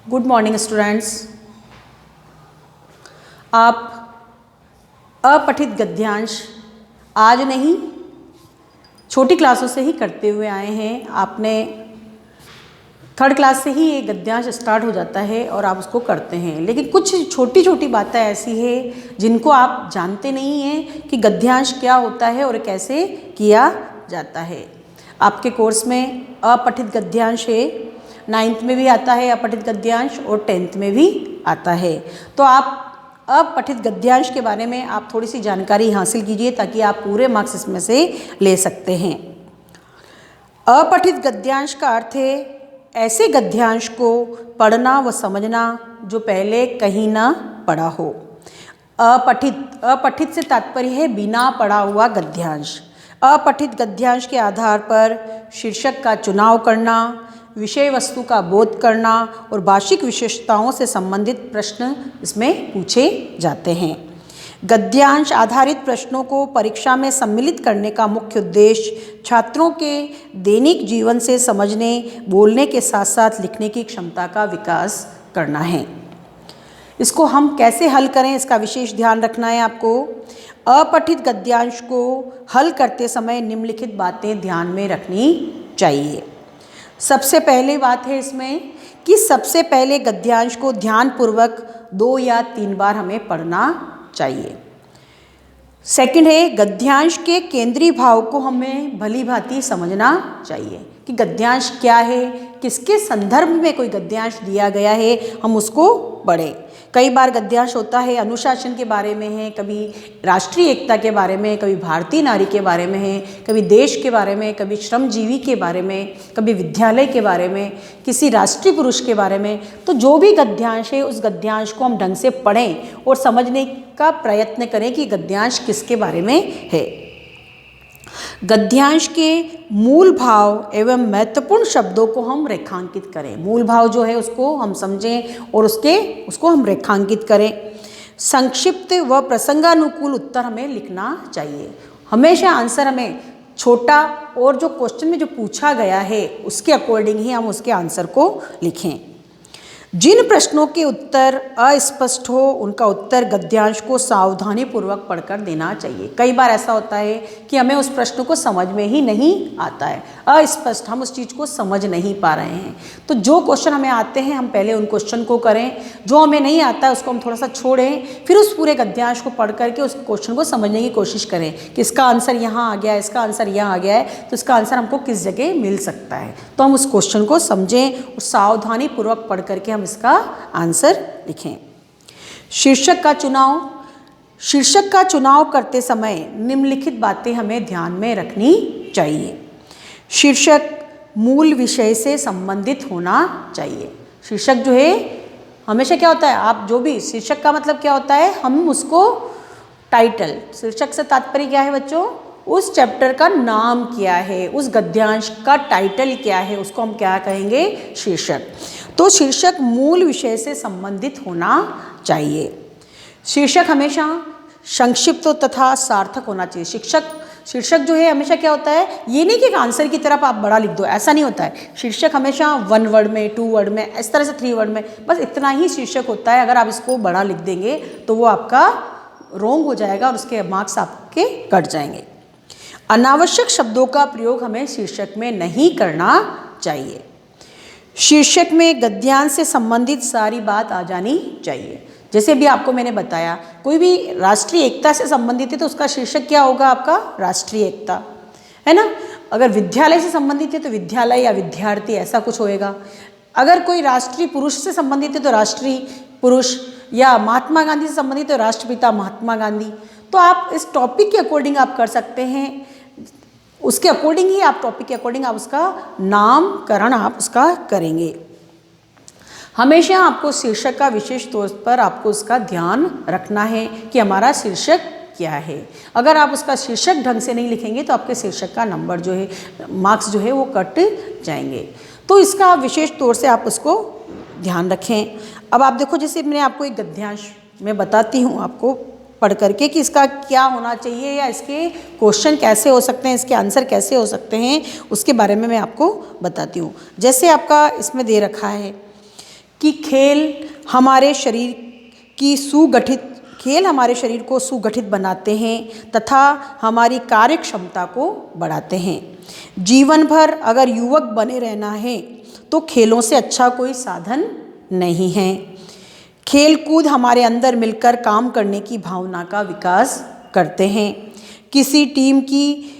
Good morning students. आप अपठित गद्यांश आज नहीं छोटी क्लासों से ही करते हुए आए हैं। आपने थर्ड क्लास से ही ये गद्यांश स्टार्ट हो जाता है और आप उसको करते हैं, लेकिन कुछ छोटी छोटी बातें ऐसी है जिनको आप जानते नहीं हैं कि गद्यांश क्या होता है और कैसे किया जाता है। आपके कोर्स में अपठित गद्यांश है, 9th में भी आता है अपठित गद्यांश और 10th में भी आता है। तो आप अपठित गद्यांश के बारे में आप थोड़ी सी जानकारी हासिल कीजिए ताकि आप पूरे मार्क्स इसमें से ले सकते हैं। अपठित गद्यांश का अर्थ है ऐसे गद्यांश को पढ़ना व समझना जो पहले कहीं ना पढ़ा हो। अपठित से तात्पर्य है बिना पढ़ा हुआ गद्यांश। अपठित गद्यांश के आधार पर शीर्षक का चुनाव करना, विषय वस्तु का बोध करना और भाषिक विशेषताओं से संबंधित प्रश्न इसमें पूछे जाते हैं। गद्यांश आधारित प्रश्नों को परीक्षा में सम्मिलित करने का मुख्य उद्देश्य छात्रों के दैनिक जीवन से समझने, बोलने के साथ साथ लिखने की क्षमता का विकास करना है। इसको हम कैसे हल करें इसका विशेष ध्यान रखना है आपको। अपठित गद्यांश को हल करते समय निम्नलिखित बातें ध्यान में रखनी चाहिए। सबसे पहले बात है इसमें कि सबसे पहले गद्यांश को ध्यानपूर्वक 2 या 3 बार हमें पढ़ना चाहिए। सेकंड है गद्यांश के केंद्रीय भाव को हमें भली भांति समझना चाहिए कि गद्यांश क्या है, किसके संदर्भ में कोई गद्यांश दिया गया है, हम उसको पढ़ें। कई बार गद्यांश होता है अनुशासन के बारे में है, कभी राष्ट्रीय एकता के बारे में, कभी भारतीय नारी के बारे में है, कभी देश के बारे में, कभी श्रमजीवी के बारे में, कभी विद्यालय के बारे में, किसी राष्ट्रीय पुरुष के बारे में। तो जो भी गद्यांश है उस गद्यांश को हम ढंग से पढ़ें और समझने का प्रयत्न करें कि गद्यांश किसके बारे में है। गद्यांश के मूल भाव एवं महत्वपूर्ण शब्दों को हम रेखांकित करें। मूल भाव जो है उसको हम समझें और उसको हम रेखांकित करें। संक्षिप्त व प्रसंगानुकूल उत्तर हमें लिखना चाहिए। हमेशा आंसर हमें छोटा और जो क्वेश्चन में जो पूछा गया है उसके अकॉर्डिंग ही हम उसके आंसर को लिखें। जिन प्रश्नों के उत्तर अस्पष्ट हो उनका उत्तर गद्यांश को सावधानीपूर्वक पढ़कर देना चाहिए। कई बार ऐसा होता है कि हमें उस प्रश्न को समझ में ही नहीं आता है, अस्पष्ट, हम उस चीज़ को समझ नहीं पा रहे हैं। तो जो क्वेश्चन हमें आते हैं हम पहले उन क्वेश्चन को करें, जो हमें नहीं आता है उसको हम थोड़ा सा छोड़ें, फिर उस पूरे गद्यांश को पढ़ करके उस क्वेश्चन को समझने की कोशिश करें कि इसका आंसर यहाँ आ गया है, इसका आंसर यहाँ आ गया है, तो इसका आंसर हमको किस जगह मिल सकता है। तो हम उस क्वेश्चन को समझें और सावधानीपूर्वक पढ़ करके इसका आंसर लिखें। शीर्षक का चुनाव करते समय निम्नलिखित बातें हमें ध्यान में रखनी चाहिए। शीर्षक मूल विषय से संबंधित होना चाहिए। शीर्षक जो है हमेशा क्या होता है, आप जो भी शीर्षक का मतलब क्या होता है, हम उसको टाइटल, शीर्षक से तात्पर्य क्या है बच्चों, उस चैप्टर का नाम क्या है, उस गद्यांश का टाइटल क्या है, उसको हम क्या कहेंगे, शीर्षक। तो शीर्षक मूल विषय से संबंधित होना चाहिए। शीर्षक हमेशा संक्षिप्त तथा सार्थक होना चाहिए। शीर्षक जो है हमेशा क्या होता है, ये नहीं कि आंसर की तरफ आप बड़ा लिख दो, ऐसा नहीं होता है। शीर्षक हमेशा 1 वर्ड में, 2 वर्ड में, इस तरह से 3 वर्ड में, बस इतना ही शीर्षक होता है। अगर आप इसको बड़ा लिख देंगे तो वो आपका रॉन्ग हो जाएगा और उसके मार्क्स आपके कट जाएंगे। अनावश्यक शब्दों का प्रयोग हमें शीर्षक में नहीं करना चाहिए। शीर्षक में गद्यांश से संबंधित सारी बात आ जानी चाहिए। जैसे भी आपको मैंने बताया, कोई भी राष्ट्रीय एकता से संबंधित है तो उसका शीर्षक क्या होगा, आपका राष्ट्रीय एकता, है ना। अगर विद्यालय से संबंधित है तो विद्यालय या विद्यार्थी, ऐसा कुछ होएगा। अगर कोई राष्ट्रीय पुरुष से संबंधित है तो राष्ट्रीय पुरुष, या महात्मा गांधी से संबंधित है तो राष्ट्रपिता महात्मा गांधी। तो आप इस टॉपिक के अकॉर्डिंग आप कर सकते हैं, उसके अकॉर्डिंग ही आप टॉपिक के अकॉर्डिंग आप उसका नामकरण आप उसका करेंगे। हमेशा आपको शीर्षक का विशेष तौर पर आपको उसका ध्यान रखना है कि हमारा शीर्षक क्या है। अगर आप उसका शीर्षक ढंग से नहीं लिखेंगे तो आपके शीर्षक का नंबर जो है, मार्क्स जो है वो कट जाएंगे। तो इसका विशेष तौर से आप उसको ध्यान रखें। अब आप देखो, जैसे मैंने आपको एक गद्यांश में बताती हूँ आपको पढ़ करके कि इसका क्या होना चाहिए या इसके क्वेश्चन कैसे हो सकते हैं, इसके आंसर कैसे हो सकते हैं, उसके बारे में मैं आपको बताती हूँ। जैसे आपका इसमें दे रखा है कि खेल हमारे शरीर को सुगठित बनाते हैं तथा हमारी कार्य क्षमता को बढ़ाते हैं। जीवन भर अगर युवक बने रहना है तो खेलों से अच्छा कोई साधन नहीं है। खेल कूद हमारे अंदर मिलकर काम करने की भावना का विकास करते हैं। किसी टीम की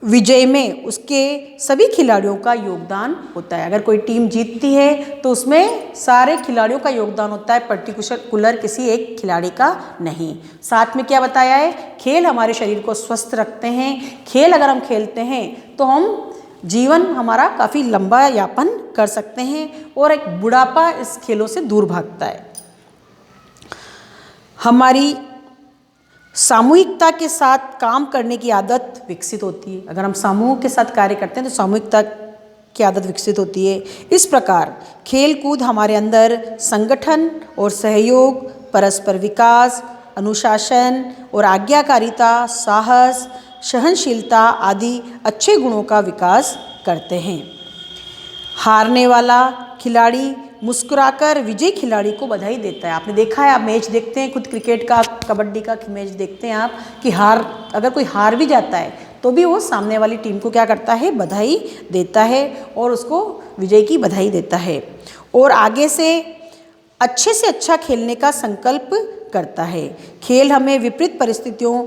विजय में उसके सभी खिलाड़ियों का योगदान होता है। अगर कोई टीम जीतती है तो उसमें सारे खिलाड़ियों का योगदान होता है, पर्टिकुलर किसी एक खिलाड़ी का नहीं। साथ में क्या बताया है, खेल हमारे शरीर को स्वस्थ रखते हैं। खेल अगर हम खेलते हैं तो हम जीवन हमारा काफ़ी लंबा यापन कर सकते हैं और एक बुढ़ापा इस खेलों से दूर भागता है। हमारी सामूहिकता के साथ काम करने की आदत विकसित होती है। अगर हम समूह के साथ कार्य करते हैं तो सामूहिकता की आदत विकसित होती है। इस प्रकार खेल कूद हमारे अंदर संगठन और सहयोग, परस्पर विकास, अनुशासन और आज्ञाकारिता, साहस, सहनशीलता आदि अच्छे गुणों का विकास करते हैं। हारने वाला खिलाड़ी मुस्कुराकर विजयी खिलाड़ी को बधाई देता है। आपने देखा है, आप मैच देखते हैं, खुद क्रिकेट का, कबड्डी का मैच देखते हैं आप कि अगर कोई हार भी जाता है तो भी वो सामने वाली टीम को क्या करता है, बधाई देता है और उसको विजय की बधाई देता है और आगे से अच्छा खेलने का संकल्प करता है। खेल हमें विपरीत परिस्थितियों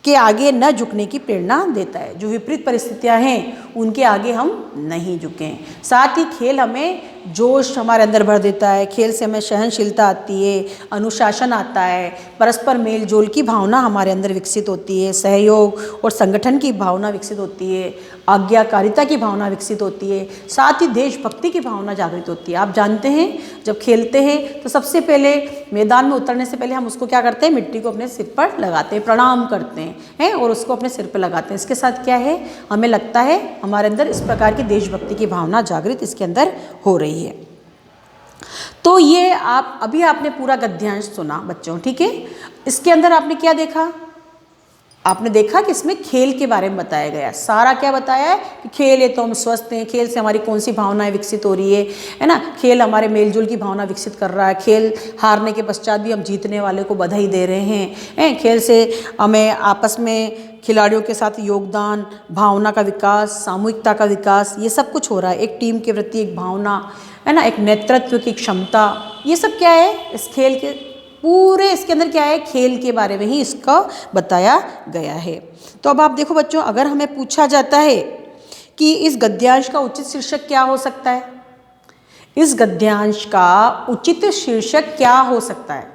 के आगे न झुकने की प्रेरणा देता है। जो विपरीत परिस्थितियां हैं उनके आगे हम नहीं झुकें। साथ ही खेल हमें जोश हमारे अंदर भर देता है। खेल से हमें सहनशीलता आती है, अनुशासन आता है, परस्पर मेल जोल की भावना हमारे अंदर विकसित होती है, सहयोग और संगठन की भावना विकसित होती है, आज्ञाकारिता की भावना विकसित होती है, साथ ही देशभक्ति की भावना जागृत होती है। आप जानते हैं जब खेलते हैं तो सबसे पहले मैदान में उतरने से पहले हम उसको क्या करते हैं, मिट्टी को अपने सिर पर लगाते हैं, प्रणाम करते हैं और उसको अपने सिर पर लगाते हैं। इसके साथ क्या है, हमें लगता है हमारे अंदर इस प्रकार की देशभक्ति की भावना जागृत इसके अंदर हो रही है। तो ये अभी आपने पूरा गद्यांश सुना बच्चों, ठीक है। इसके अंदर आपने क्या देखा, आपने देखा कि इसमें खेल के बारे में बताया गया। सारा क्या बताया है कि खेल है तो हम स्वस्थ हैं, खेल से हमारी कौन सी भावनाएं विकसित हो रही है ना। खेल हमारे मेलजोल की भावना विकसित कर रहा है। खेल हारने के पश्चात भी हम जीतने वाले को बधाई दे रहे हैं। खेल से हमें आपस में खिलाड़ियों के साथ योगदान, भावना का विकास, सामूहिकता का विकास, ये सब कुछ हो रहा है। एक टीम के प्रति एक भावना है ना, एक नेतृत्व की क्षमता, ये सब क्या है इस खेल के पूरे इसके अंदर क्या है, खेल के बारे में ही इसका बताया गया है। तो अब आप देखो बच्चों, अगर हमें पूछा जाता है कि इस गद्यांश का उचित शीर्षक क्या हो सकता है, इस गद्यांश का उचित शीर्षक क्या हो सकता है,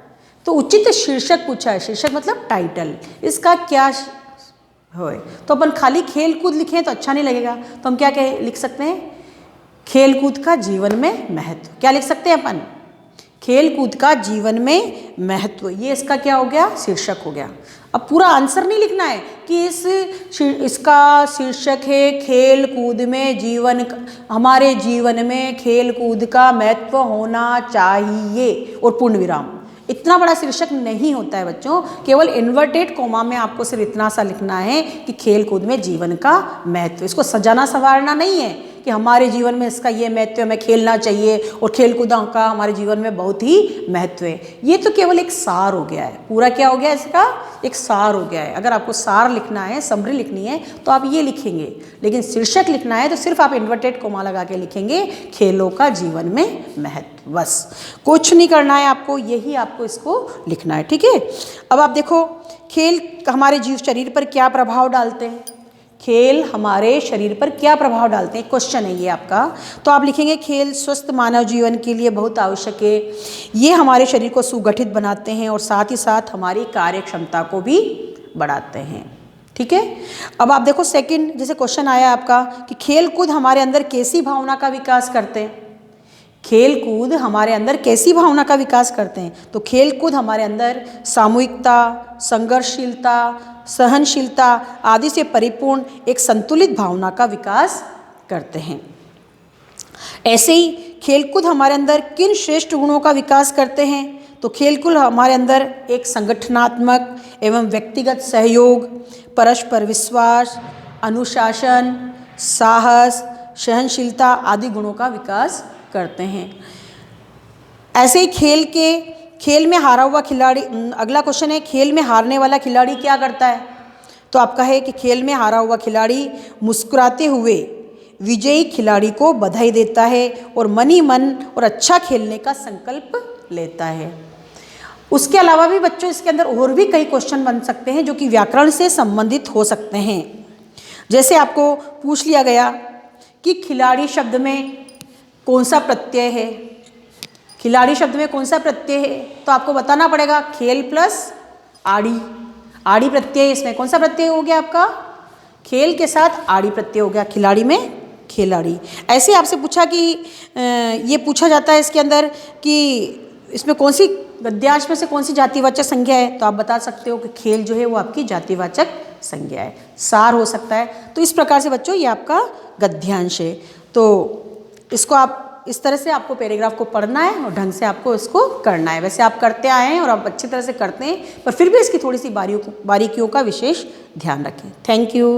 तो उचित शीर्षक पूछा है। शीर्षक मतलब टाइटल, इसका क्या होए। तो अपन खाली खेल कूद लिखें तो अच्छा नहीं लगेगा, तो हम क्या लिख सकते हैं, खेल कूद का जीवन में महत्व। क्या लिख सकते हैं अपन, खेल कूद का जीवन में महत्व। ये इसका क्या हो गया, शीर्षक हो गया। अब पूरा आंसर नहीं लिखना है कि इसका शीर्षक है खेल कूद में हमारे जीवन में खेल कूद का महत्व होना चाहिए और पूर्ण विराम। इतना बड़ा शीर्षक नहीं होता है बच्चों, केवल इन्वर्टेड कोमा में आपको सिर्फ इतना सा लिखना है कि खेल कूद में जीवन का महत्व। इसको सजाना संवारना नहीं है कि हमारे जीवन में इसका ये महत्व है, हमें खेलना चाहिए और खेल कूद का हमारे जीवन में बहुत ही महत्व है। ये तो केवल एक सार हो गया है। पूरा क्या हो गया, इसका एक सार हो गया है। अगर आपको सार लिखना है, समरी लिखनी है तो आप ये लिखेंगे, लेकिन शीर्षक लिखना है तो सिर्फ आप इन्वर्टेड कोमा लगा के लिखेंगे खेलों का जीवन में महत्व। बस कुछ नहीं करना है आपको, यही आपको इसको लिखना है, ठीक है। अब आप देखो खेल हमारे शरीर पर क्या प्रभाव डालते हैं, खेल हमारे शरीर पर क्या प्रभाव डालते हैं, क्वेश्चन है ये आपका। तो आप लिखेंगे खेल स्वस्थ मानव जीवन के लिए बहुत आवश्यक है। ये हमारे शरीर को सुगठित बनाते हैं और साथ ही साथ हमारी कार्य क्षमता को भी बढ़ाते हैं, ठीक है। अब आप देखो सेकंड, जैसे क्वेश्चन आया आपका कि खेल कूद हमारे अंदर कैसी भावना का विकास करते हैं, खेल कूद हमारे अंदर कैसी भावना का विकास करते हैं। तो खेल कूद हमारे अंदर सामूहिकता, संघर्षशीलता, सहनशीलता आदि से परिपूर्ण एक संतुलित भावना का विकास करते हैं। ऐसे ही खेलकूद हमारे अंदर किन श्रेष्ठ गुणों का विकास करते हैं, तो खेलकूद हमारे अंदर एक संगठनात्मक एवं व्यक्तिगत सहयोग, परस्पर विश्वास, अनुशासन, साहस, सहनशीलता आदि गुणों का विकास करते हैं। ऐसे ही खेल में हारा हुआ खिलाड़ी, अगला क्वेश्चन है खेल में हारने वाला खिलाड़ी क्या करता है? तो आपका है कि खेल में हारा हुआ खिलाड़ी मुस्कुराते हुए विजयी खिलाड़ी को बधाई देता है और मन ही मन और अच्छा खेलने का संकल्प लेता है। उसके अलावा भी बच्चों इसके अंदर और भी कई क्वेश्चन बन सकते हैं जो कि व्याकरण से संबंधित हो सकते हैं। जैसे आपको पूछ लिया गया कि खिलाड़ी शब्द में कौन सा प्रत्यय है, खिलाड़ी शब्द में कौन सा प्रत्यय है, तो आपको बताना पड़ेगा खेल प्लस आड़ी, आड़ी प्रत्यय, इसमें कौन सा प्रत्यय हो गया आपका? खेल के साथ आड़ी प्रत्यय हो गया, खिलाड़ी में खिलाड़ी। ऐसे आपसे पूछा कि ये पूछा जाता है इसके अंदर कि इसमें कौन सी गद्यांश में से कौन सी जातिवाचक संज्ञा है, तो आप बता सकते हो कि खेल जो है वो आपकी जातिवाचक संज्ञा है, सार हो सकता है। तो इस प्रकार से बच्चों ये आपका गद्यांश है। तो इसको आप इस तरह से आपको पैराग्राफ को पढ़ना है और ढंग से आपको इसको करना है। वैसे आप करते आए हैं और आप अच्छी तरह से करते हैं, पर फिर भी इसकी थोड़ी सी बारीकियों का विशेष ध्यान रखें। Thank you.